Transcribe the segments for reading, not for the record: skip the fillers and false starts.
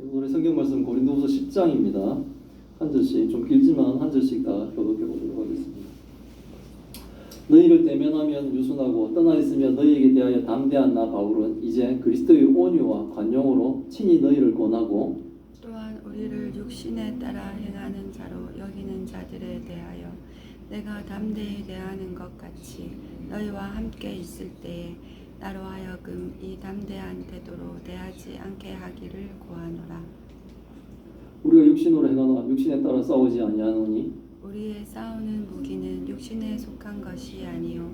오늘의 성경 말씀 고린도후서 10장입니다. 한 절씩, 좀 길지만 한 절씩 다 교독해 보도록 하겠습니다. 너희를 대면하면 유순하고 떠나 있으면 너희에게 대하여 담대한 나 바울은 이제 그리스도의 온유와 관용으로 친히 너희를 권하고 또한 우리를 육신에 따라 행하는 자로 여기는 자들에 대하여 내가 담대히 대하는 것 같이 너희와 함께 있을 때에 나로 하여금 이 담대한 태도로 대하지 않게 하기를 구하노라. 우리가 육신으로 행하나 육신에 따라 싸우지 아니하노니 우리의 싸우는 무기는 육신에 속한 것이 아니요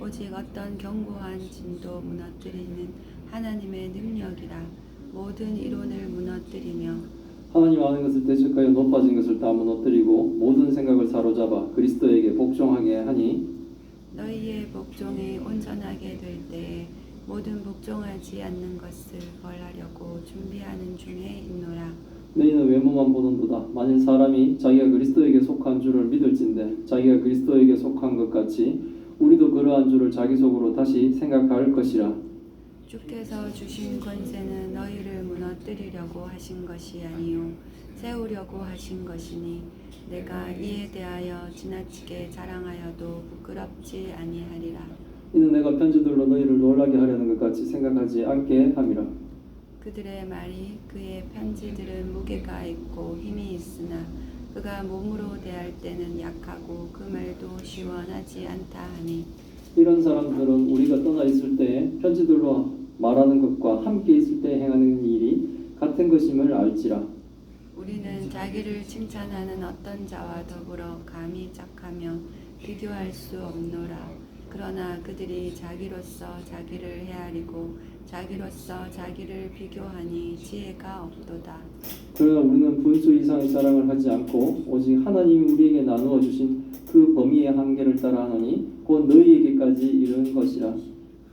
오직 어떤 견고한 진도 무너뜨리는 하나님의 능력이라. 모든 이론을 무너뜨리며 하나님 아는 것을 대적하여 높아진 것을 다 무너뜨리고 모든 생각을 사로잡아 그리스도에게 복종하게 하니 너희의 복종이 온전하게 될 때에 모든 복종하지 않는 것을 벌하려고 준비하는 중에 있노라. 너희는 외모만 보는도다. 만일 사람이 자기가 그리스도에게 속한 줄을 믿을진대 자기가 그리스도에게 속한 것 같이 우리도 그러한 줄을 자기 속으로 다시 생각할 것이라. 주께서 주신 권세는 너희를 무너뜨리려고 하신 것이 아니요 세우려고 하신 것이니 내가 이에 대하여 지나치게 자랑하여도 부끄럽지 아니하리라. 이는 내가 편지들로 너희를 놀라게 하려는 것 같이 생각하지 않게 함이라. 그들의 말이 그의 편지들은 무게가 있고 힘이 있으나 그가 몸으로 대할 때는 약하고 그 말도 시원하지 않다 하니 이런 사람들은 우리가 떠나 있을 때에 편지들로 말하는 것과 함께 있을 때 행하는 일이 같은 것임을 알지라. 우리는 자기를 칭찬하는 어떤 자와 더불어 감히 짝하며 비교할 수 없노라. 그러나 그들이 자기로서 자기를 헤아리고 자기로서 자기를 비교하니 지혜가 없도다. 그러나 우리는 분수 이상의 자랑을 하지 않고 오직 하나님이 우리에게 나누어 주신 그 범위의 한계를 따라 하노니 곧 너희에게까지 이르는 것이라.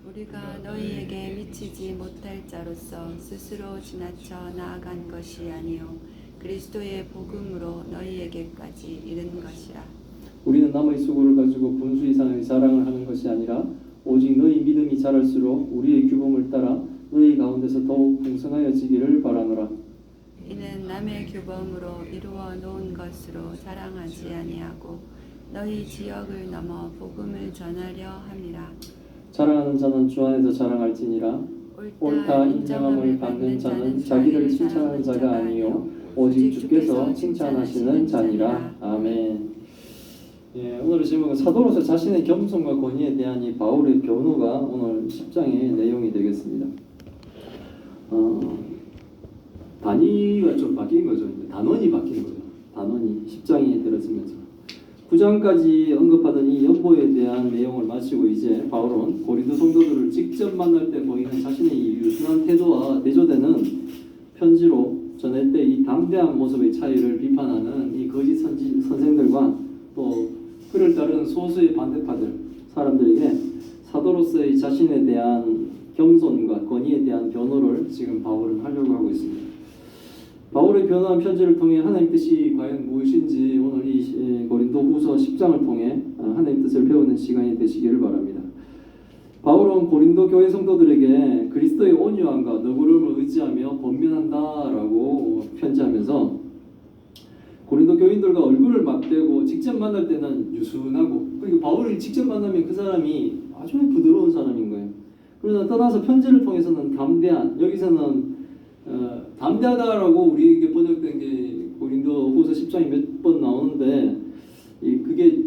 우리가 너희에게 미치지 못할 자로서 스스로 지나쳐 나아간 것이 아니요 그리스도의 복음으로 너희에게까지 이른 것이라. 우리는 남의 수고를 가지고 분수 이상의 자랑을 하는 것이 아니라 오직 너희 믿음이 자랄수록 우리의 규범을 따라 너희 가운데서 더욱 풍성하여지기를 바라노라. 이는 남의 규범으로 이루어 놓은 것으로 자랑하지 아니하고 너희 지역을 넘어 복음을 전하려 함이라. 자랑하는 자는 주 안에서 자랑할지니라. 옳다 인정함을 받는 자는 자기를 칭찬하는 자가 아니요 오직 주께서 칭찬하시는 자니라. 아멘. 예, 오늘의 제목은 사도로서 자신의 겸손과 권위에 대한 이 바울의 변호가 오늘 10장의 내용이 되겠습니다. 단위가 좀 바뀐 거죠. 단원이 바뀐 거죠. 단원이 10장이 들어지면서 9장까지 언급하던 이 연보에 대한 내용을 마치고 이제 바울은 고린도 성도들을 직접 만날 때 보이는 자신의 이 유순한 태도와 대조되는 편지로 전할 때 이 담대한 모습의 차이를 비판하는 이 거짓 선생들과 또 그를 따르는 소수의 반대파들 사람들에게 사도로서의 자신에 대한 겸손과 권위에 대한 변호를 지금 바울은 하려고 하고 있습니다. 바울의 변호한 편지를 통해 하나님 뜻이 과연 무엇인지 오늘 이 고린도후서 10장을 통해 하나님 뜻을 배우는 시간이 되시기를 바랍니다. 바울은 고린도 교회 성도들에게 그리스도의 온유함과 너그러움을 의지하며 권면한다라고 편지하면서 고린도 교인들과 얼굴을 맞대고 직접 만날 때는 유순하고 그리고 바울을 직접 만나면 그 사람이 아주 부드러운 사람인 거예요. 그러나 떠나서 편지를 통해서는 담대한, 여기서는 담대하다라고 우리에게 번역된 게 고린도후서 10장이 몇 번 나오는데 그게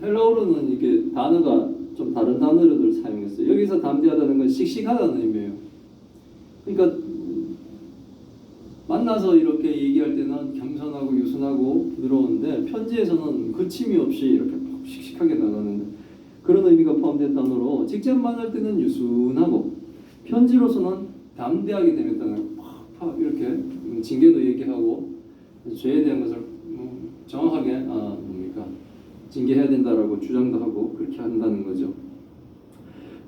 헬라어로는 이게 단어가 좀 다른 단어를 사용했어요. 여기서 담대하다는 건 씩씩하다는 의미예요. 그러니까 만나서 이렇게 얘기할 때는 겸손하고 유순하고 부드러운데 편지에서는 거침이 없이 이렇게 씩씩하게 나가는데 그런 의미가 포함된 단어로 직접 만날 때는 유순하고 편지로서는 담대하게 되면 팍 이렇게 징계도 얘기하고 죄에 대한 것을 정확하게 징계해야 된다라고 주장도 하고 그렇게 한다는 거죠.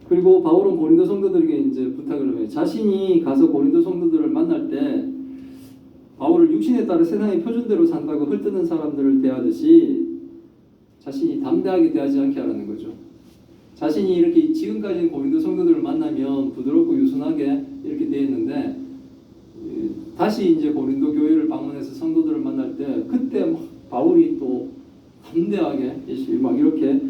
그리고 바울은 고린도 성도들에게 이제 부탁을 해요. 자신이 가서 고린도 성도들을 만날 때 바울을 육신에 따라 세상의 표준대로 산다고 헐뜯는 사람들을 대하듯이 자신이 담대하게 대하지 않게 하라는 거죠. 자신이 이렇게 지금까지 고린도 성도들을 만나면 부드럽고 유순하게 이렇게 대했는데 다시 이제 고린도 교회를 방문해서 성도들을 만날 때 그때 막 바울이 또 담대하게 막 이렇게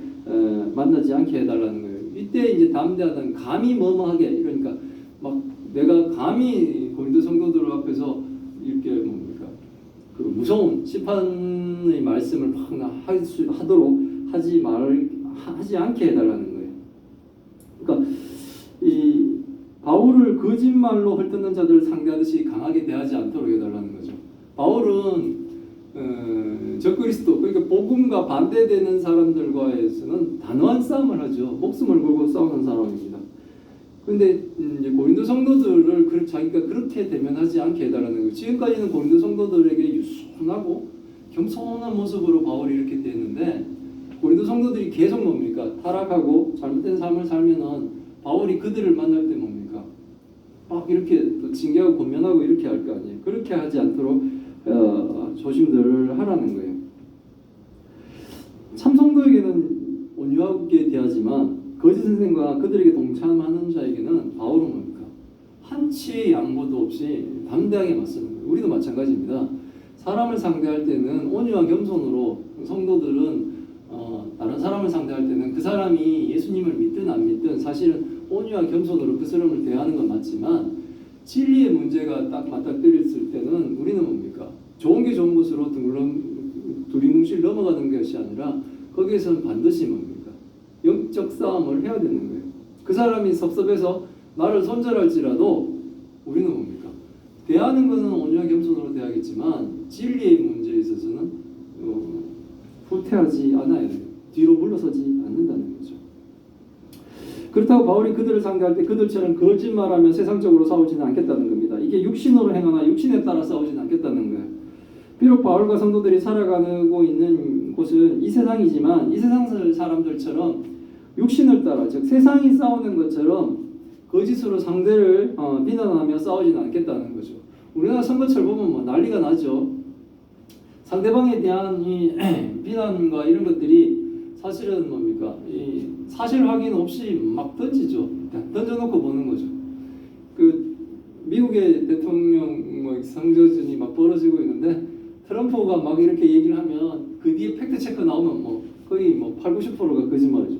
만나지 않게 해달라는 거예요. 이때 이제 담대하다는 감히 뭐뭐하게 이러니까 막 내가 감히 고린도 성도들 앞에서 이렇게 뭡니까 그 무서운 심판의 말씀을 막 하도록 하지 않게 해달라는 거예요. 그러니까 이 바울을 거짓말로 헐뜯는 자들을 상대하듯이 강하게 대하지 않도록 해달라는 거죠. 바울은 적그리스도 그러니까 복음과 반대되는 사람들과에서는 단호한 싸움을 하죠. 목숨을 걸고 싸우는 사람입니다. 그런데 이제 고린도 성도들을 자기가 그렇게 대면하지 않게 해달라는 거예요. 지금까지는 고린도 성도들에게 유순하고 겸손한 모습으로 바울이 이렇게 됐는데 고린도 성도들이 계속 뭡니까? 타락하고 잘못된 삶을 살면은 바울이 그들을 만날 때 뭡니까? 막 이렇게 또 징계하고 권면하고 이렇게 할 거 아니에요. 그렇게 하지 않도록 조심들을 하라는 거예요. 참성도에게는 온유하게 대하지만 거짓 선생과 그들에게 동참하는 자에게는 바울은 뭡니까? 한치의 양보도 없이 담대하게 맞서는 거예요. 우리도 마찬가지입니다. 사람을 상대할 때는 온유와 겸손으로 성도들은 다른 사람을 상대할 때는 그 사람이 예수님을 믿든 안 믿든 사실은 온유와 겸손으로 그 사람을 대하는 건 맞지만 진리의 문제가 딱 맞닥뜨렸을 때는 우리는 뭡니까? 좋은 게 좋은 것으로 두리뭉실 넘어가는 것이 아니라 거기에서는 반드시 뭡니까? 영적 싸움을 해야 되는 거예요. 그 사람이 섭섭해서 나를 손절할지라도 우리는 뭡니까? 대하는 것은 온유와 겸손으로 대하겠지만 진리의 문제에 있어서는 후퇴하지 않아야 돼요. 뒤로 물러서지 않는다는 거죠. 그렇다고 바울이 그들을 상대할 때 그들처럼 거짓말하며 세상적으로 싸우지는 않겠다는 겁니다. 이게 육신으로 행하나 육신에 따라 싸우지는 않겠다는 거예요. 비록 바울과 성도들이 살아가고 있는 곳은 이 세상이지만 이 세상 사람들처럼 육신을 따라 즉 세상이 싸우는 것처럼 거짓으로 상대를 비난하며 싸우지는 않겠다는 거죠. 우리나라 선거철 보면 뭐 난리가 나죠. 상대방에 대한 이 비난과 이런 것들이 사실은 뭡니까? 이 사실 확인 없이 막 던지죠. 던져놓고 보는 거죠. 그 미국의 대통령 선거전이 막 벌어지고 있는데 트럼프가 막 이렇게 얘기를 하면 그 뒤에 팩트 체크 나오면 뭐 거의 뭐 80~90%가 거짓말이죠.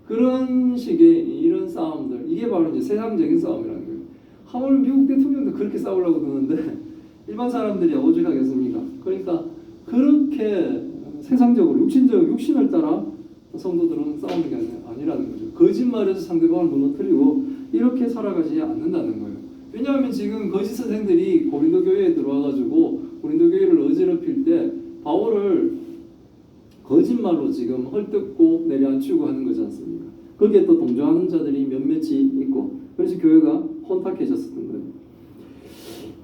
그런 식의 이런 싸움들 이게 바로 이제 세상적인 싸움이라는 거예요. 하물 미국 대통령도 그렇게 싸우려고 드는데 일반 사람들이 오죽하겠습니까? 그러니까 그렇게 세상적으로 육신을 따라 성도들은 싸우는 게 아니라는 거죠. 거짓말에서 상대방을 무너뜨리고 이렇게 살아가지 않는다는 거예요. 왜냐하면 지금 거짓 선생들이 고린도 교회에 들어와가지고 고린도 교회를 어지럽힐 때 바울을 거짓말로 지금 헐뜯고 내려앉히고 하는 거지 않습니까? 거기에 또 동조하는 자들이 몇몇이 있고 그래서 교회가 혼탁해졌었던 거예요.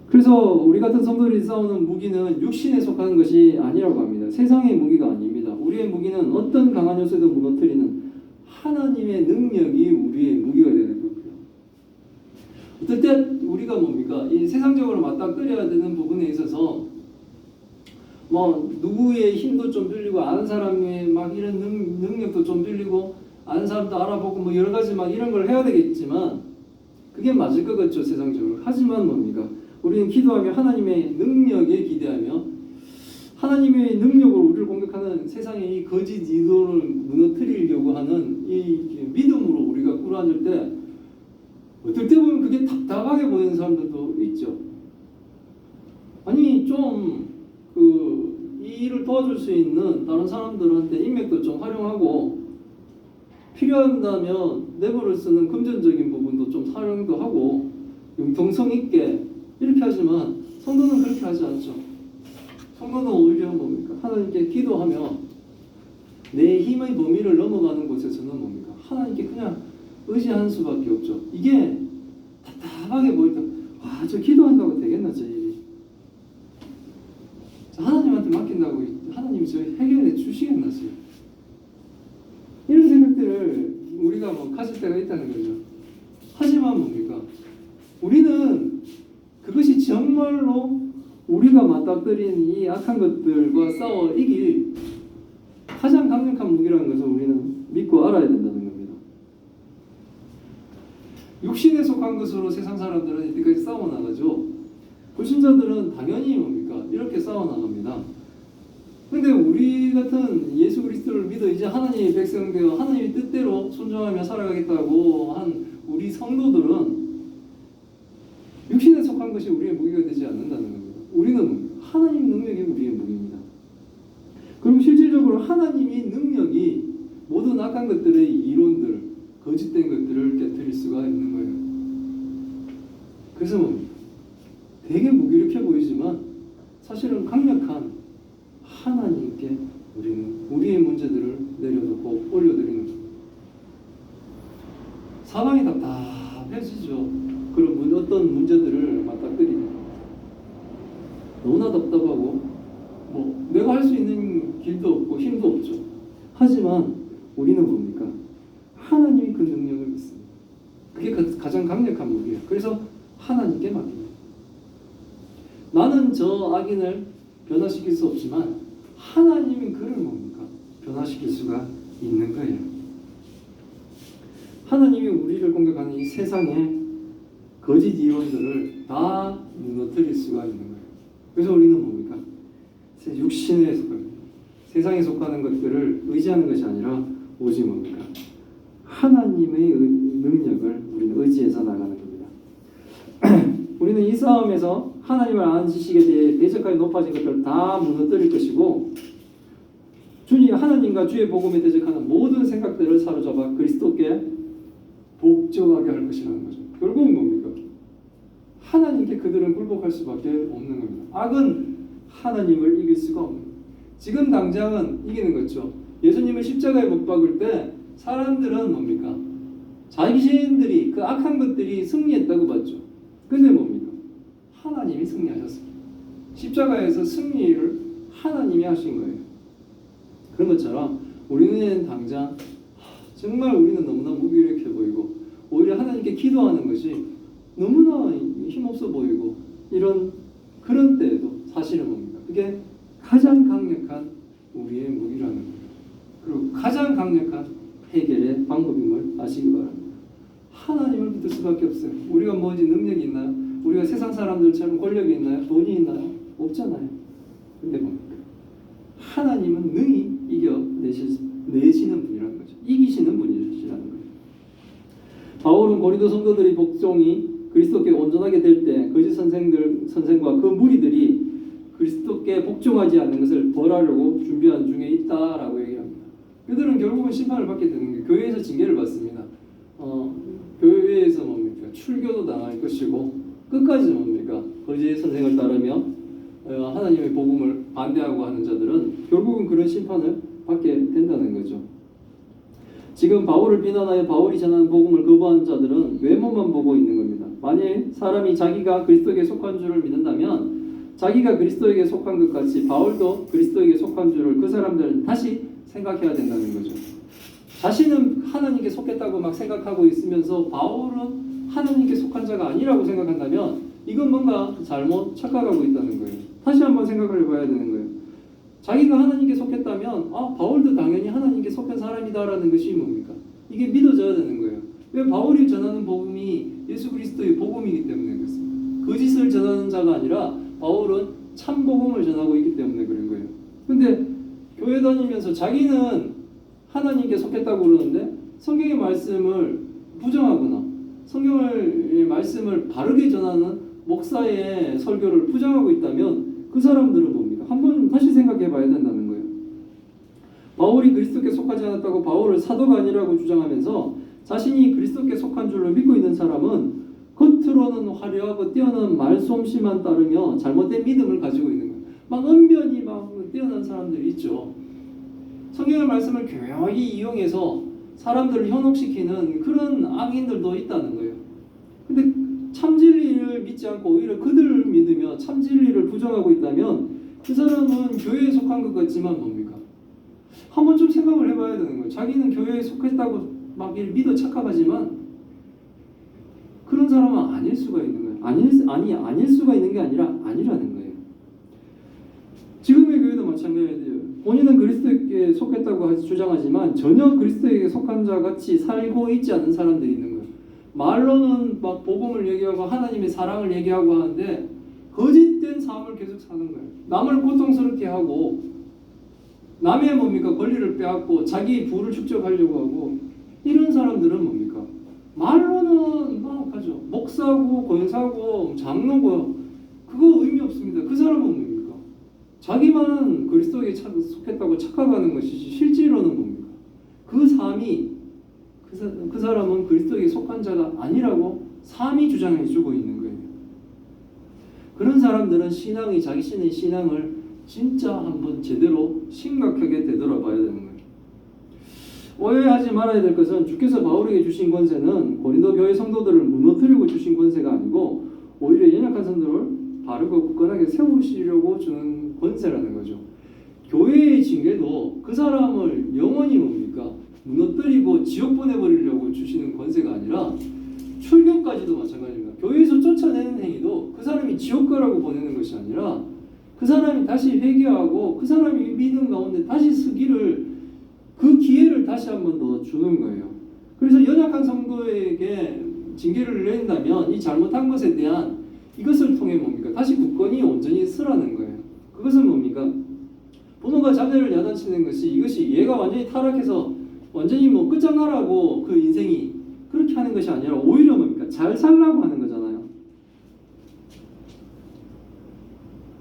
그래서 우리 같은 성도들이 싸우는 무기는 육신에 속하는 것이 아니라고 합니다. 세상의 무기가 아닙니다. 우리의 무기는 어떤 강한 요소도 무너뜨리는 하나님의 능력이 우리의 무기가 되는 거고요. 어떨 때 우리가 뭡니까? 이 세상적으로 맞닥뜨려야 되는 부분에 있어서 뭐 누구의 힘도 좀 빌리고 아는 사람의 막 이런 능력도 좀 빌리고 아는 사람도 알아보고 뭐 여러 가지 막 이런 걸 해야 되겠지만 그게 맞을 것 같죠, 세상적으로. 하지만 뭡니까? 우리는 기도하며 하나님의 능력에 기대하며 하나님의 능력으로 우리를 공격하는 세상의 이 거짓 이도를 무너뜨리려고 하는 이 믿음으로 우리가 꿇어앉을 때 어떨 때 보면 그게 답답하게 보이는 사람들도 있죠. 아니 좀 이 일을 도와줄 수 있는 다른 사람들한테 인맥도 좀 활용하고 필요한다면 내부를 쓰는 금전적인 부분도 좀 활용도 하고 융통성 있게 이렇게 하지만 성도는 그렇게 하지 않죠. 성도는 오히려 뭡니까? 하나님께 기도하며 내 힘의 범위를 넘어가는 곳에서는 뭡니까? 하나님께 그냥 의지하는 수밖에 없죠. 이게 답답하게 보일 때 저 기도한다고 되겠나 저 일이. 하나님한테 맡긴다고 하나님이 저 해결해 주시겠나 저. 이런 생각들을 우리가 뭐 가질 때가 있다는 거죠. 하지만 뭡니까? 우리는 그것이 정말로 우리가 맞닥뜨린 이 악한 것들과 싸워 이길 가장 강력한 무기라는 것을 우리는 믿고 알아야 된다는 겁니다. 육신에 속한 것으로 세상 사람들은 이때까지 싸워나가죠. 그 불신자들은 당연히 뭡니까? 이렇게 싸워나갑니다. 근데 우리 같은 예수 그리스도를 믿어 이제 하나님의 백성 되어 하나님의 뜻대로 순종하며 살아가겠다고 한 우리 성도들은 육신에 속한 것이 우리의 무기가 되지 않는다는 겁니다. 우리는 하나님의 능력이 우리의 무기입니다. 그리고 실질적으로 하나님의 능력이 모든 악한 것들의 이론들, 거짓된 것들을 깨뜨릴 수가 있는 거예요. 그래서 뭡니까? 되게 무기력해 보이지만 사실은 강력한 하나님께 우리는 우리의 문제들을 내려놓고 올려드리는 겁니다. 사방이 답답해지죠. 그런 어떤 문제들을 맞닥뜨리면 너무나 답답하고 내가 할 수 있는 길도 없고 힘도 없죠. 하지만 우리는 뭡니까? 하나님이 그 능력을 믿습니다. 그게 가장 강력한 무기예요. 그래서 하나님께 맡깁니다. 나는 저 악인을 변화시킬 수 없지만 하나님은 그를 뭡니까? 변화시킬 수가 있는 거예요. 하나님이 우리를 공격하는 이 세상의 거짓 이론들을 다 무너뜨릴 수가 있는 거예요. 그래서 우리는 뭡니까? 육신에 속합니다. 세상에 속하는 것들을 의지하는 것이 아니라 오직 뭡니까? 하나님의 능력을 우리는 의지해서 나가는 겁니다. 우리는 이 싸움에서 하나님을 아는 지식에 대해 대적하게 높아진 것들을 다 무너뜨릴 것이고 주님 하나님과 주의 복음에 대적하는 모든 생각들을 사로잡아 그리스도께 복종하게 할 것이라는 거죠. 결국은 뭡니까? 하나님께 그들은 굴복할 수밖에 없는 겁니다. 악은 하나님을 이길 수가 없는 겁니다. 지금 당장은 이기는 거죠. 예수님을 십자가에 못 박을 때 사람들은 뭡니까? 자신들이 그 악한 것들이 승리했다고 봤죠. 근데 뭡니까? 하나님이 승리하셨습니다. 십자가에서 승리를 하나님이 하신 거예요. 그런 것처럼 우리는 당장 정말 우리는 너무나 무기력해 보이고 오히려 하나님께 기도하는 것이 너무나 힘없어 보이고 그런 때에도 사실은 뭡니까? 그게 가장 강력한 우리의 무기라는 거예요. 그리고 가장 강력한 해결의 방법임을 아시기 바랍니다. 하나님을 믿을 수밖에 없어요. 우리가 뭐지 능력이 있나요? 우리가 세상 사람들처럼 권력이 있나요? 돈이 있나요? 없잖아요. 근데 뭡니까? 하나님은 능히 이겨내시는 분이라는 거죠. 이기시는 분이시라는 거예요. 바울은 고린도 성도들의 복종이 그리스도께 온전하게 될 때 거짓 선생과 그 무리들이 그리스도께 복종하지 않는 것을 벌하려고 준비한 중에 있다라고 얘기합니다. 그들은 결국은 심판을 받게 되는 게 교회에서 징계를 받습니다. 교회에서 뭡니까? 출교도 당할 것이고 끝까지 뭡니까? 거짓 선생을 따르며 하나님의 복음을 반대하고 하는 자들은 결국은 그런 심판을 받게 된다는 거죠. 지금 바울을 비난하여 바울이 전하는 복음을 거부하는 자들은 외모만 보고 있는 겁니다. 만일 사람이 자기가 그리스도에게 속한 줄을 믿는다면 자기가 그리스도에게 속한 것 같이 바울도 그리스도에게 속한 줄을 그 사람들은 다시 생각해야 된다는 거죠. 자신은 하나님께 속했다고 막 생각하고 있으면서 바울은 하나님께 속한 자가 아니라고 생각한다면 이건 뭔가 잘못 착각하고 있다는 거예요. 다시 한번 생각을 해봐야 되는 거예요. 자기가 하나님께 속했다면 바울도 당연히 하나님께 속한 사람이다라는 것이 뭡니까? 이게 믿어져야 되는 거예요. 왜 바울이 전하는 복음이 예수 그리스도의 복음이기 때문에 그렇습니다. 거짓을 전하는 자가 아니라 바울은 참 복음을 전하고 있기 때문에 그런 거예요. 근데 교회 다니면서 자기는 하나님께 속했다고 그러는데 성경의 말씀을 부정하거나 성경의 말씀을 바르게 전하는 목사의 설교를 부정하고 있다면 그 사람들은 뭡니까? 한번 다시 생각해 봐야 된다는 거예요. 바울이 그리스도께 속하지 않았다고 바울을 사도가 아니라고 주장하면서 자신이 그리스도께 속한 줄로 믿고 있는 사람은 겉으로는 화려하고 뛰어난 말솜씨만 따르며 잘못된 믿음을 가지고 있는 거예요. 막 언변이 막 뛰어난 사람들이 있죠. 성경의 말씀을 교묘하게 이용해서 사람들을 현혹시키는 그런 악인들도 있다는 거예요. 근데 참진리를 믿지 않고 오히려 그들을 믿으며 참진리를 부정하고 있다면 그 사람은 교회에 속한 것 같지만 뭡니까? 한번 좀 생각을 해봐야 되는 거예요. 자기는 교회에 속했다고 막 믿어 착각하지만 그런 사람은 아닐 수가 있는 거예요. 아닐 수가 있는 게 아니라 아니라는 거예요. 지금의 교회도 마찬가지예요. 본인은 그리스도에게 속했다고 주장하지만 전혀 그리스도에게 속한 자 같이 살고 있지 않은 사람들이 있는 거예요. 말로는 막 복음을 얘기하고 하나님의 사랑을 얘기하고 하는데 거짓 삶을 계속 사는 거예요. 남을 고통스럽게 하고 남의 뭡니까 권리를 빼앗고 자기 부를 축적하려고 하고 이런 사람들은 뭡니까 말로는 막 하죠. 목사고 권사고 장로고 그거 의미 없습니다. 그 사람은 뭡니까 자기만 그리스도에게 속했다고 착각하는 것이지 실제로는 뭡니까 그 삶이 그 사람은 그리스도에게 속한 자가 아니라고 삶이 주장해 주고 있는 거예요. 그런 사람들은 신앙이 자신의 신앙을 진짜 한번 제대로 심각하게 되돌아봐야 되는 거예요. 오해하지 말아야 될 것은 주께서 바울에게 주신 권세는 고린도 교회 성도들을 무너뜨리고 주신 권세가 아니고 오히려 연약한 성도를 바르고 굳건하게 세우시려고 주는 권세라는 거죠. 교회의 징계도 그 사람을 영원히 뭡니까 무너뜨리고 지옥 보내버리려고 주시는 권세가 아니라 출교까지도 마찬가지입니다. 교회에서 쫓아내는 행위도 그 사람이 지옥 가라고 보내는 것이 아니라 그 사람이 다시 회개하고 그 사람이 믿음 가운데 다시 서기를 그 기회를 다시 한 번 더 주는 거예요. 그래서 연약한 성도에게 징계를 내린다면 이 잘못한 것에 대한 이것을 통해 뭡니까 다시 굳건히 온전히 서라는 거예요. 그것은 뭡니까 부모가 자녀를 야단치는 것이 이것이 얘가 완전히 타락해서 완전히 뭐 끝장나라고 그 인생이 그렇게 하는 것이 아니라 오히려 뭡니까 잘 살라고 하는 거잖아요.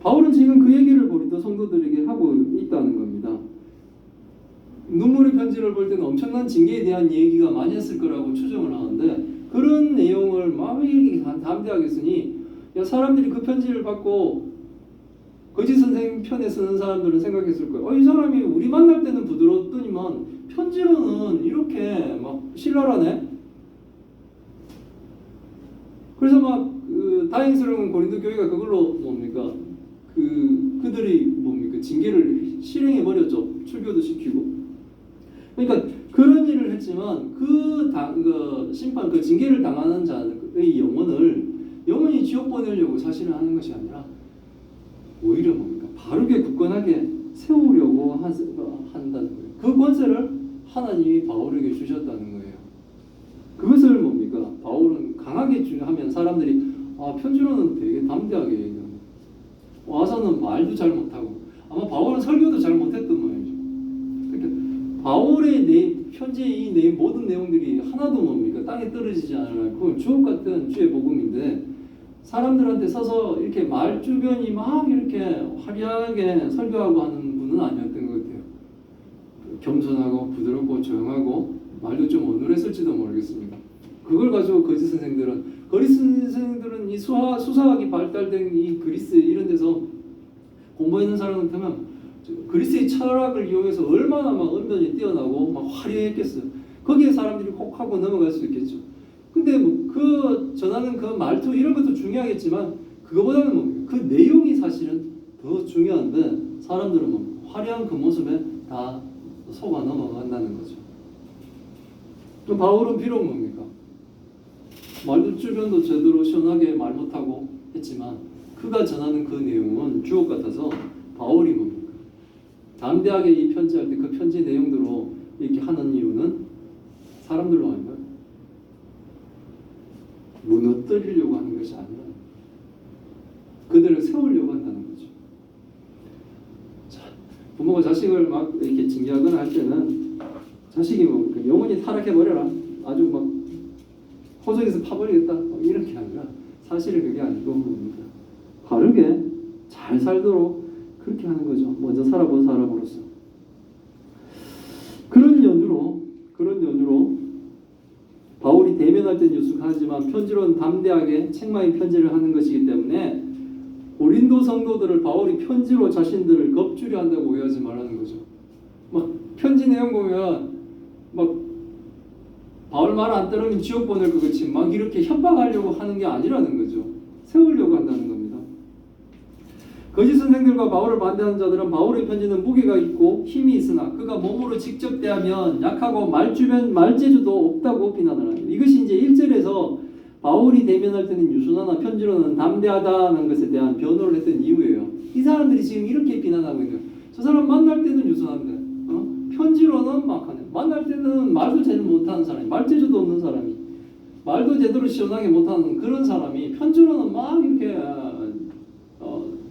바울은 지금 그 얘기를 고린도 성도들에게 하고 있다는 겁니다. 눈물의 편지를 볼 때는 엄청난 징계에 대한 얘기가 많이 했을 거라고 추정을 하는데 그런 내용을 막 이렇게 담대하게 쓰니 야 사람들이 그 편지를 받고 거짓 선생님 편에 쓰는 사람들은 생각했을 거예요. 이 사람이 우리 만날 때는 부드럽더니만 편지로는 이렇게 막 신랄하네. 그래서 막 그 다행스러운 고린도 교회가 그걸로 뭡니까 그들이 뭡니까 징계를 실행해 버렸죠. 출교도 시키고. 그러니까 그런 일을 했지만 그 심판 그 징계를 당하는 자의 영혼을 영원히 지옥 보내려고 사실은 하는 것이 아니라 오히려 뭡니까 바르게 굳건하게 세우려고 한다는 거예요. 그 권세를 하나님이 바울에게 주셨다는 거예요. 그것을 뭡니까 바울은 강하게 하면 사람들이 편지로는 되게 담대하게 얘기합니다. 와서는 말도 잘 못하고 아마 바울은 설교도 잘 못했던 모양이죠. 그러니까 바울의 편지의 이 모든 내용들이 하나도 뭡니까 땅에 떨어지지 않아요. 그건 주옥 같은 주의 복음인데 사람들한테 서서 이렇게 말 주변이 막 이렇게 화려하게 설교하고 하는 분은 아니었던 것 같아요. 겸손하고 부드럽고 조용하고 말도 좀 어눌했을지도 모르겠습니다. 그걸 가지고 거짓 선생들은 이 수사학이 발달된 이 그리스 이런 데서 공부했는 사람한테는 그리스의 철학을 이용해서 얼마나 막 언변이 뛰어나고 막 화려했겠어요. 거기에 사람들이 혹 하고 넘어갈 수 있겠죠. 근데 뭐 그 전하는 그 말투 이런 것도 중요하겠지만 그거보다는 뭡니까? 그 내용이 사실은 더 중요한데 사람들은 뭐 화려한 그 모습에 다 속아 넘어간다는 거죠. 또 바울은 비록 뭡니까? 말도 주변도 제대로 시원하게 말 못하고 했지만 그가 전하는 그 내용은 주옥 같아서 바울이 뭡니까? 담대하게 이 편지할 때 그 편지 내용대로 이렇게 하는 이유는 사람들로 아닌가요? 무너뜨리려고 하는 것이 아니라 그들을 세우려고 한다는 거죠. 자, 부모가 자식을 막 이렇게 징계하거나 할 때는 자식이 뭐 영원히 타락해 버려라, 아주 막 호적에서 파버리겠다 이렇게 아니라 사실은 그게 아니고 뭡니까? 바르게 잘 살도록 그렇게 하는 거죠. 먼저 살아본 사람으로서. 그런 연유로 바울이 대면할 때는 유숙하지만 편지로는 담대하게 책망의 편지를 하는 것이기 때문에 고린도 성도들을 바울이 편지로 자신들을 겁주려 한다고 오해하지 말라는 거죠. 막 편지 내용 보면 막 바울 말 안 들으면 지옥 보낼 것 같이 막 이렇게 협박하려고 하는 게 아니라는 거죠. 세우려고 한다는 겁니다. 거짓 선생들과 바울을 반대하는 자들은 바울의 편지는 무게가 있고 힘이 있으나 그가 몸으로 직접 대하면 약하고 말재주도 없다고 비난을 합니다. 이것이 이제 1절에서 바울이 대면할 때는 유순하나 편지로는 담대하다는 것에 대한 변호를 했던 이유예요. 이 사람들이 지금 이렇게 비난하고 있는 거예요. 저 사람 만날 때는 유순한데 편지로는 막하네. 만날 때는 말도 제대로 못하는 사람이, 말재주도 없는 사람이, 말도 제대로 시원하게 못하는 그런 사람이 편지로는 막 이렇게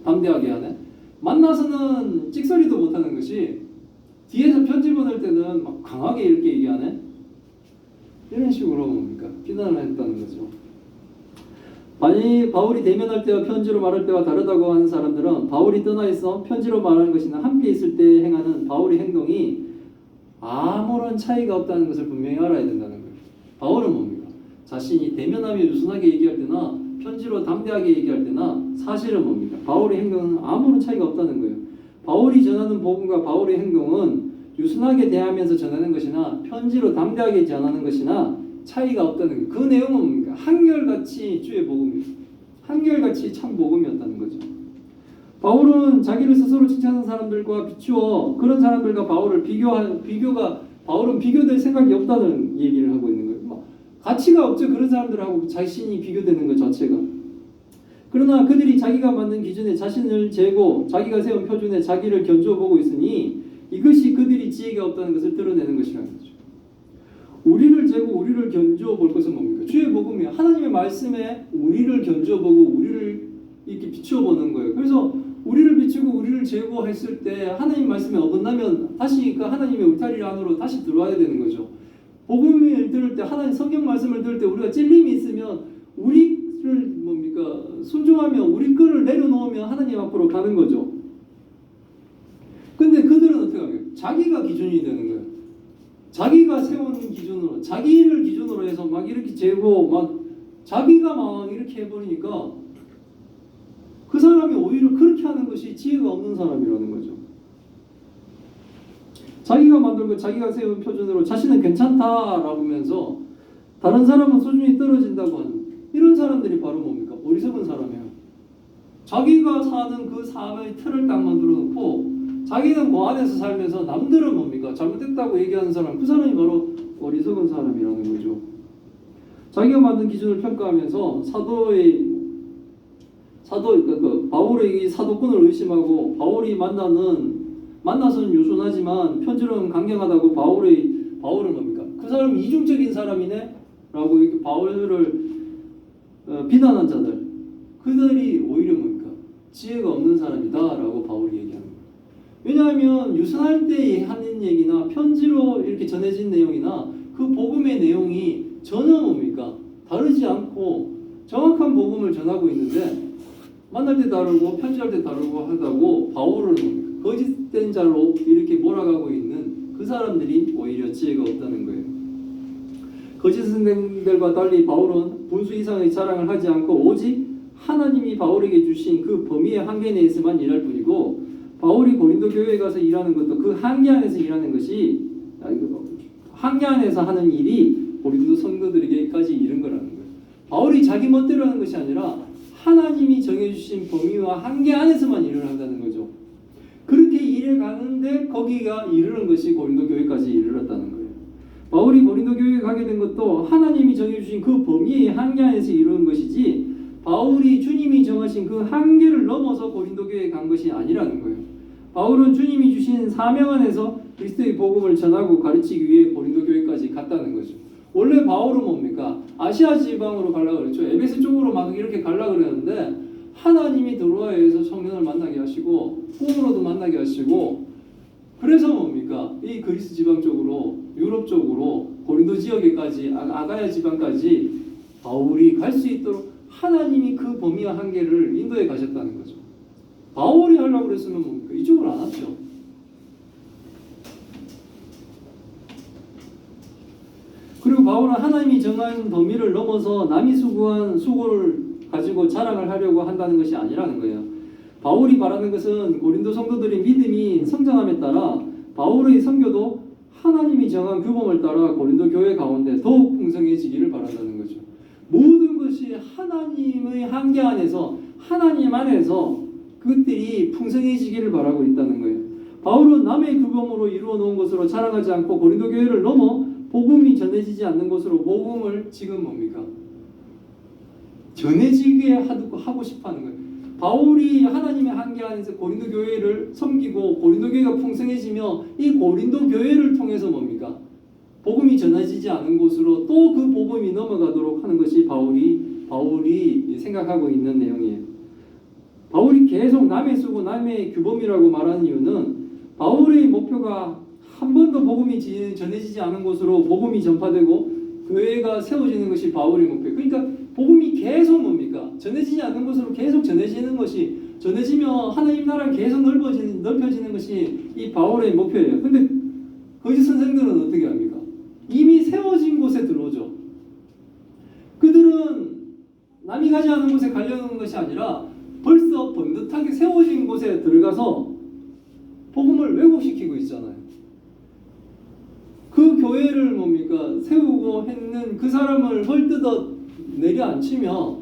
담대하게 하네. 만나서는 찍소리도 못하는 것이 뒤에서 편지 보낼 때는 막 강하게 이렇게 얘기하네. 이런 식으로 뭡니까? 비난을 했다는 거죠. 바울이 대면할 때와 편지로 말할 때와 다르다고 하는 사람들은 바울이 떠나 있어 편지로 말하는 것이나 함께 있을 때 행하는 바울의 행동이 아무런 차이가 없다는 것을 분명히 알아야 된다는 거예요. 바울은 뭡니까? 자신이 대면하며 유순하게 얘기할 때나 편지로 담대하게 얘기할 때나 사실은 뭡니까? 바울의 행동은 아무런 차이가 없다는 거예요. 바울이 전하는 복음과 바울의 행동은 유순하게 대하면서 전하는 것이나 편지로 담대하게 전하는 것이나 차이가 없다는 거예요. 그 내용은 뭡니까? 한결같이 주의 복음이에요. 한결같이 참 복음이었다는 거죠. 바울은 자기를 스스로 칭찬하는 사람들과 비추어 그런 사람들과 바울을 바울은 비교될 생각이 없다는 얘기를 하고 있는 거예요. 뭐, 가치가 없죠. 그런 사람들하고 자신이 비교되는 것 자체가. 그러나 그들이 자기가 만든 기준에 자신을 재고 자기가 세운 표준에 자기를 견주어보고 있으니 이것이 그들이 지혜가 없다는 것을 드러내는 것이라는 거죠. 우리를 재고 우리를 견주어 볼 것은 뭡니까? 주의 복음이 하나님의 말씀에 우리를 견주어 보고 우리를 이렇게 비추어 보는 거예요. 그래서 우리를 비추고 우리를 재고 했을 때 하나님 말씀에 어긋나면 다시 그 하나님의 울타리 안으로 다시 들어와야 되는 거죠. 복음을 들을 때 하나님 성경 말씀을 들을 때 우리가 찔림이 있으면 우리를 뭡니까? 순종하며 우리 거를 내려놓으면 하나님 앞으로 가는 거죠. 근데 그들은 어떻게 하냐? 자기가 기준이 되는 거예요. 자기가 세운 기준으로 자기를 기준으로 해서 막 이렇게 재고 막 자기가 막 이렇게 해버리니까 그 사람이 오히려 그렇게 하는 것이 지혜가 없는 사람이라는 거죠. 자기가 만들고 자기가 세운 표준으로 자신은 괜찮다라고 하면서 다른 사람은 수준이 떨어진다고 하는 이런 사람들이 바로 뭡니까? 어리석은 사람이에요. 자기가 사는 그 삶의 틀을 딱 만들어 놓고 자기는 그 안에서 살면서 남들은 뭡니까? 잘못됐다고 얘기하는 사람, 그 사람이 바로 어리석은 사람이라는 거죠. 자기가 만든 기준을 평가하면서 바울의 이 사도권을 의심하고 바울이 만나서는 유순하지만 편지로는 강경하다고 바울은 뭡니까? 그 사람은 이중적인 사람이네? 라고 이렇게 바울을 비난한 자들, 그들이 오히려 뭡니까? 지혜가 없는 사람이다 라고 바울이 얘기하는 거예요. 왜냐하면 유순할 때 하는 얘기나 편지로 이렇게 전해진 내용이나 그 복음의 내용이 전혀 뭡니까? 다르지 않고 정확한 복음을 전하고 있는데 만날 때 다르고 편지할 때 다르고 하다고 바울을 뭡니까? 거짓된 자로 이렇게 몰아가고 있는 그 사람들이 오히려 지혜가 없다는 거예요. 거짓 선생들과 달리 바울은 분수 이상의 자랑을 하지 않고 오직 하나님이 바울에게 주신 그 범위의 한계 내에서만 일할 뿐이고 바울이 고린도 교회에 가서 일하는 것도 그 한계 안에서 일하는 것이 한계 안에서 하는 일이 고린도 성도들에게까지 이른 거라는 거예요. 바울이 자기 멋대로 하는 것이 아니라 하나님이 정해주신 범위와 한계 안에서만 일을 한다는 거죠. 그렇게 일해 가는데 거기가 이르는 것이 고린도 교회까지 이르렀다는 거예요. 바울이 고린도 교회에 가게 된 것도 하나님이 정해주신 그 범위의 한계 안에서 이루는 것이지 바울이 주님이 정하신 그 한계를 넘어서 고린도 교회에 간 것이 아니라는 거예요. 바울은 주님이 주신 사명 안에서 그리스도의 복음을 전하고 가르치기 위해 고린도 교회까지 갔다는 거죠. 원래 바울은 뭡니까? 아시아 지방으로 가려고 그랬죠. 에베소 쪽으로 막 이렇게 가려고 그랬는데 하나님이 드로아에서 청년을 만나게 하시고 꿈으로도 만나게 하시고 그래서 뭡니까? 이 그리스 지방 쪽으로 유럽 쪽으로 고린도 지역에까지 아가야 지방까지 바울이 갈 수 있도록 하나님이 그 범위와 한계를 인도에 가셨다는 거죠. 바울이 하려고 그랬으면 뭡니까? 이쪽으로 안 왔죠. 그리고 바울은 하나님이 정한 범위를 넘어서 남이 수고한 수고를 가지고 자랑을 하려고 한다는 것이 아니라는 거예요. 바울이 바라는 것은 고린도 성도들의 믿음이 성장함에 따라 바울의 선교도 하나님이 정한 규범을 따라 고린도 교회 가운데 더욱 풍성해지기를 바란다는 거죠. 모든 것이 하나님의 한계 안에서 하나님 안에서 그것들이 풍성해지기를 바라고 있다는 거예요. 바울은 남의 규범으로 이루어 놓은 것으로 자랑하지 않고 고린도 교회를 넘어 복음이 전해지지 않는 곳으로 복음을 지금 뭡니까? 전해지게 하고 싶어하는 거예요. 바울이 하나님의 한계 안에서 고린도 교회를 섬기고 고린도 교회가 풍성해지며 이 고린도 교회를 통해서 뭡니까? 복음이 전해지지 않은 곳으로 또 그 복음이 넘어가도록 하는 것이 바울이 생각하고 있는 내용이에요. 바울이 계속 남의 수고 남의 규범이라고 말하는 이유는 바울의 목표가 한 번도 복음이 전해지지 않은 곳으로 복음이 전파되고 교회가 세워지는 것이 바울의 목표. 그러니까 복음이 계속 뭡니까? 전해지지 않는 곳으로 계속 전해지는 것이, 전해지면 하나님 나라가 계속 넓혀지는 것이 이 바울의 목표예요. 근데 거짓 선생들은 어떻게 합니까? 이미 세워진 곳에 들어오죠. 그들은 남이 가지 않은 곳에 가려는 것이 아니라 벌써 번듯하게 세워진 곳에 들어가서 복음을 왜곡시키고 있잖아요. 그 교회를 뭡니까? 세우고 했는 그 사람을 헐뜯어 내려앉히며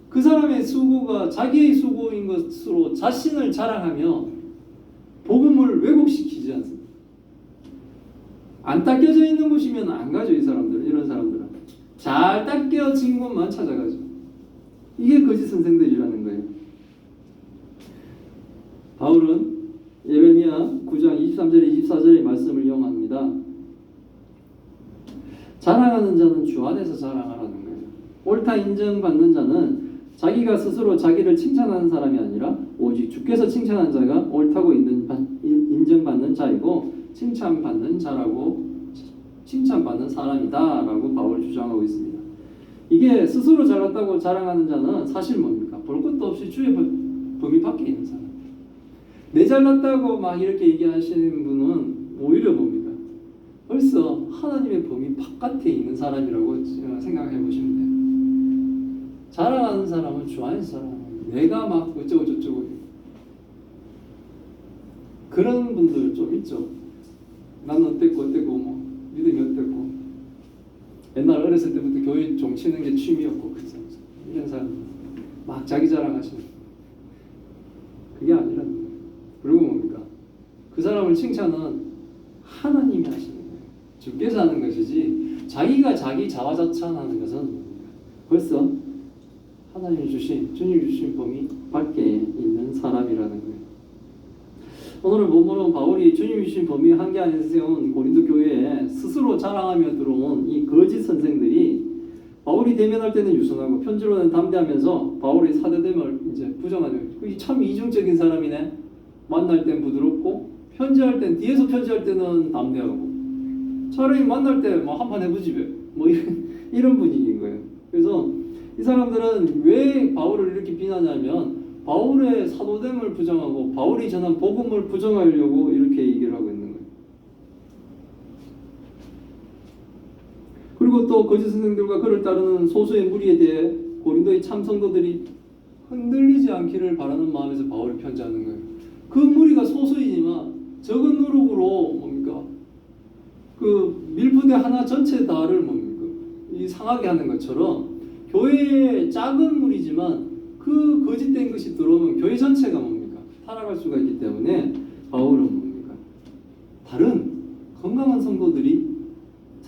그 사람의 수고가 자기의 수고인 것으로 자신을 자랑하며 복음을 왜곡시키지 않습니다. 안 닦여져 있는 곳이면 안 가죠. 이 사람들, 이런 사람들은 잘 닦여진 곳만 찾아가죠. 이게 거짓 선생들이라는 거예요. 바울은 예레미야 9장 23절에 24절의 말씀을 이용합니다. 자랑하는 자는 주 안에서 자랑하라는 거예요. 옳다 인정받는 자는 자기가 스스로 자기를 칭찬하는 사람이 아니라 오직 주께서 칭찬한 자가 옳다고 인정받는 자이고 칭찬받는 사람이다 라고 바울이 주장하고 있습니다. 이게 스스로 잘났다고 자랑하는 자는 사실 뭡니까? 볼 것도 없이 주의 범위 밖에 있는 사람. 내 잘났다고 막 이렇게 얘기하시는 분은 오히려 뭡니까? 벌써 하나님의 범위 바깥에 있는 사람이라고 생각해 보시면 돼요. 자랑하는 사람은 주 안에서 자랑하는 거예요. 내가 막 어쩌고 저쩌고 그런 분들 좀 있죠. 나는 어땠고 뭐 믿음이 어땠고 옛날 어렸을 때부터 교회 종치는 게 취미였고 그래서 이런 사람 막 자기 자랑하시는 그게 아니라는 거예요. 그리고 뭡니까? 그 사람을 칭찬은 하나님이 하시는 거예요. 주께서 하는 것이지 자기가 자기 자화자찬하는 것은 뭡니까? 벌써 하나님이 주신, 주님이 주신 범위 밖에 있는 사람이라는 거예요. 오늘 본문은 바울이 주님이 주신 범위 한계 안에서 세운 고린도 교회에 스스로 자랑하며 들어온 이 거짓 선생들이 바울이 대면할 때는 유순하고 편지로는 담대하면서 바울의 사대됨을 이제 부정하는 거예요. 참 이중적인 사람이네. 만날 땐 부드럽고 편지할 땐 뒤에서 편지할 때는 담대하고 차라리 만날 때 뭐 한판 해보지 뭐 이런 분위기인 거예요. 그래서 이 사람들은 왜 바울을 이렇게 비난하냐면 바울의 사도됨을 부정하고 바울이 전한 복음을 부정하려고 이렇게 얘기를 하고 있는 거예요. 그리고 또 거짓 선생들과 그를 따르는 소수의 무리에 대해 고린도의 참 성도들이 흔들리지 않기를 바라는 마음에서 바울이 편지하는 거예요. 그 무리가 소수이지만 적은 누룩으로 뭡니까? 그 밀부대 하나 전체 다를 뭡니까? 이 상하게 하는 것처럼 교회의 작은 무리지만 그 거짓된 것이 들어오면 교회 전체가 뭡니까? 타락할 수가 있기 때문에 바울은 뭡니까? 다른 건강한 성도들이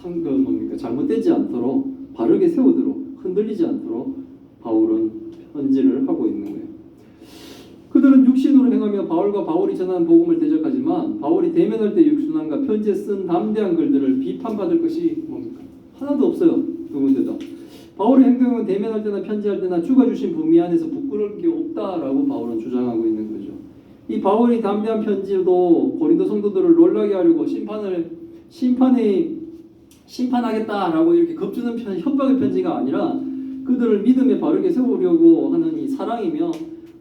뭡니까? 잘못되지 않도록 바르게 세우도록 흔들리지 않도록 바울은 편지를 하고 있는 거예요. 그들은 육신으로 행하며 바울이 전한 복음을 대적하지만 바울이 대면할 때 육순함과 편지에 쓴 담대한 글들을 비판받을 것이 뭡니까? 하나도 없어요. 두 군데도. 바울의 행동은 대면할 때나 편지할 때나 주가 주신 분미 안에서 부끄러울 게 없다라고 바울은 주장하고 있는 거죠. 이 바울이 담대한 편지도 고린도 성도들을 놀라게 하려고 심판하겠다라고 이렇게 겁주는 협박의 편지가 아니라 그들을 믿음에 바르게 세우려고 하는 이 사랑이며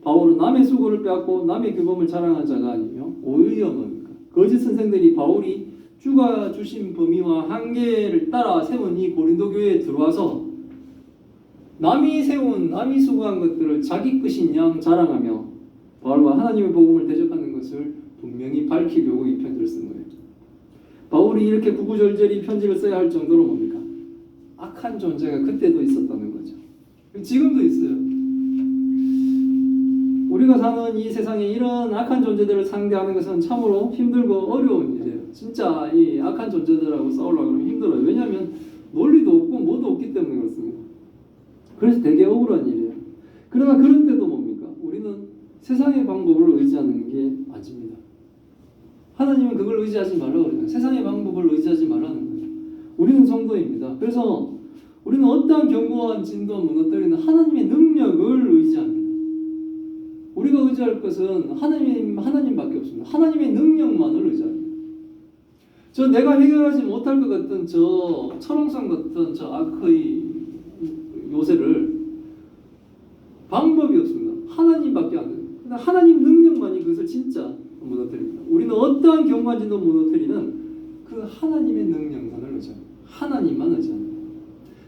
바울은 남의 수고를 빼앗고 남의 규범을 자랑한 자가 아니며 오히려 뭡니까? 거짓 선생들이 바울이 주가 주신 범위와 한계를 따라 세운 이 고린도 교회에 들어와서 남이 수고한 것들을 자기 것인 양 자랑하며 바울과 하나님의 복음을 대적하는 것을 분명히 밝히려고 이 편지를 쓴 거예요. 바울이 이렇게 구구절절히 편지를 써야 할 정도로 뭡니까? 악한 존재가 그때도 있었다는 거죠. 지금도 있어요. 우리가 사는 이 세상에 이런 악한 존재들을 상대하는 것은 참으로 힘들고 어려운 일이에요. 진짜 이 악한 존재들하고 싸우려고 하면 힘들어요. 왜냐하면 논리도 없고 뭐도 없기 때문에 그렇습니다. 그래서 되게 억울한 일이에요. 그러나 그런데도 뭡니까? 우리는 세상의 방법을 의지하는 게 맞습니다. 하나님은 그걸 의지하지 말라고 그래요. 세상의 방법을 의지하지 말라는 거예요. 우리는 성도입니다. 그래서 우리는 어떠한 견고한 진도 무너뜨리는 하나님의 능력을 의지합니다. 우리가 의지할 것은 하나님밖에 없습니다. 하나님의 능력만을 의지합니다. 저 내가 해결하지 못할 것 같은 저 철옹성 같은 저 아크의 요새를 방법이 없습니다. 하나님밖에 안 돼요. 하나님 능력만이 그것을 진짜 무너뜨립니다. 우리는 어떠한 경관진도 무너뜨리는 그 하나님의 능력만을 의지합니다. 하나님만 의지합니다.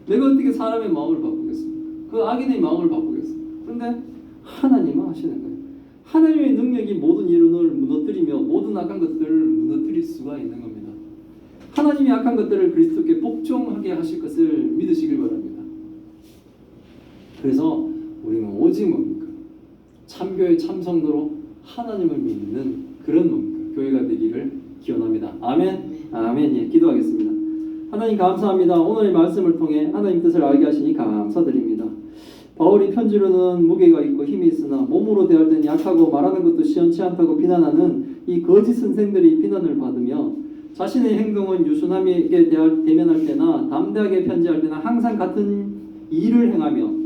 내가 어떻게 사람의 마음을 바꾸겠습니까? 그 악인의 마음을 바꾸겠습니까? 그런데 하나님만 하시는 거예요. 하나님의 능력이 모든 이론을 무너뜨리며 모든 악한 것들을 무너뜨릴 수가 있는 겁니다. 하나님이 악한 것들을 그리스도께 복종하게 하실 것을 믿으시길 바랍니다. 그래서 우리는 오직 뭡니까? 참교회 참성도로 하나님을 믿는 그런 뭡니까? 교회가 되기를 기원합니다. 아멘. 아멘. 예, 기도하겠습니다. 하나님 감사합니다. 오늘의 말씀을 통해 하나님 뜻을 알게 하시니 감사드립니다. 바울이 편지로는 무게가 있고 힘이 있으나 몸으로 대할 때는 약하고 말하는 것도 시원치 않다고 비난하는 이 거짓 선생들이 비난을 받으며 자신의 행동은 유순함에게 대면할 때나 담대하게 편지할 때나 항상 같은 일을 행하며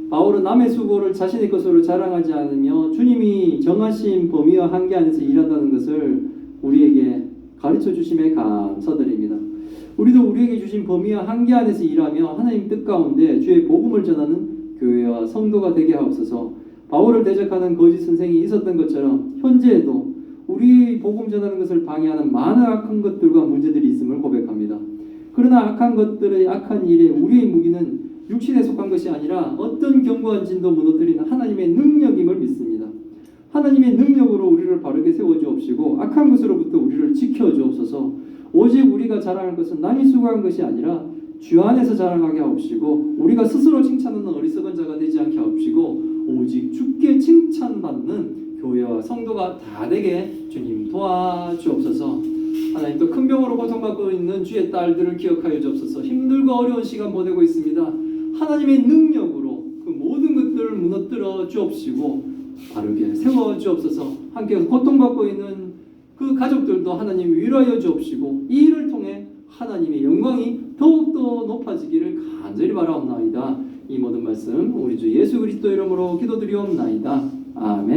바울은 남의 수고를 자신의 것으로 자랑하지 않으며 주님이 정하신 범위와 한계 안에서 일한다는 것을 우리에게 가르쳐 주심에 감사드립니다. 우리도 우리에게 주신 범위와 한계 안에서 일하며 하나님 뜻 가운데 주의 복음을 전하는 교회와 성도가 되게 하옵소서. 바울을 대적하는 거짓 선생이 있었던 것처럼 현재에도 우리 복음 전하는 것을 방해하는 많은 악한 것들과 문제들이 있음을 고백합니다. 그러나 악한 것들의 악한 일에 우리의 무기는 육신에 속한 것이 아니라 어떤 견고한 진도 무너뜨리는 하나님의 능력임을 믿습니다. 하나님의 능력으로 우리를 바르게 세워주옵시고 악한 것으로부터 우리를 지켜주옵소서. 오직 우리가 자랑할 것은 남이 수고한 것이 아니라 주 안에서 자랑하게 하옵시고 우리가 스스로 칭찬하는 어리석은 자가 되지 않게 하옵시고 오직 주께 칭찬받는 교회와 성도가 다 되게 주님 도와주옵소서. 하나님 또 큰 병으로 고통받고 있는 주의 딸들을 기억하여 주옵소서. 힘들고 어려운 시간 보내고 있습니다. 하나님의 능력으로 그 모든 것들을 무너뜨려 주옵시고 바르게 세워 주옵소서. 함께 고통받고 있는 그 가족들도 하나님 위로하여 주옵시고 이 일을 통해 하나님의 영광이 더욱더 높아지기를 간절히 바라옵나이다. 이 모든 말씀 우리 주 예수 그리스도 이름으로 기도드리옵나이다. 아멘.